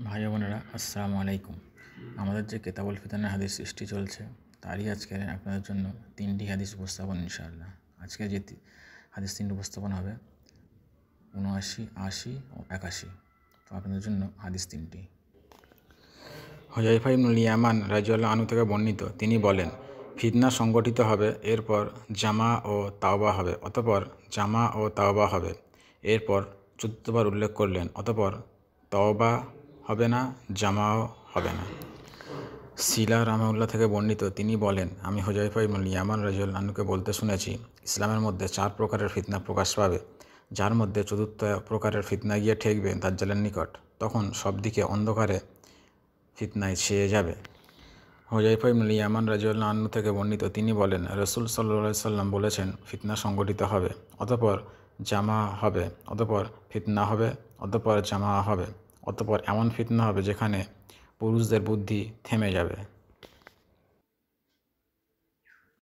ভাই বোনেরা, আসসালামু আলাইকুম। আমাদের যে কেতাবুল ফিতানের হাদিস সৃষ্টি চলছে, তারই আজকে আপনাদের জন্য 3টি হাদিস উপস্থাপন ইনশাআল্লাহ। আজকে যে হাদিস 3টি উপস্থাপন হবে 79, 80 ও 81। তো আপনাদের জন্য হাদিস 3টি। হুযায়ফা ইবনুল ইয়ামান রাদিয়াল্লাহু আনহু থেকে বর্ণিত, তিনি বলেন, ফিতনা সংগঠিত হবে, এরপর জামা ও তাওবা হবে, অতঃপর জামা ও তাওবা হবে। এরপর 14 বার উল্লেখ করলেন, অতঃপর তওবা হবে না, জামাও হবে না। সিলা রাহমাহুল্লাহ থেকে বর্ণিত, তিনি বলেন, আমি হুযায়ফা ইবনুল ইয়ামান রাদিয়াল্লাহু আনহুকে বলতে শুনেছি, ইসলামের মধ্যে 4 প্রকারের ফিতনা প্রকাশ পাবে, যার মধ্যে চতুর্থ প্রকারের ফিতনা গিয়ে ঠেকবে দাজ্জালের নিকট। তখন সব দিকে অন্ধকারে ফিতনায় ছেয়ে যাবে। হুযায়ফা ইবনুল ইয়ামান রাদিয়াল্লাহু আনহু থেকে বর্ণিত, তিনি বলেন, রাসূল সাল্লাল্লাহু আলাইহি সাল্লাম বলেছেন, ফিতনা সংগঠিত হবে, অতঃপর জামা হবে, অতঃপর ফিতনা হবে, অতঃপর জামা হবে, অতঃপর এমন ফিতনা হবে যেখানে পুরুষদের বুদ্ধি থেমে যাবে।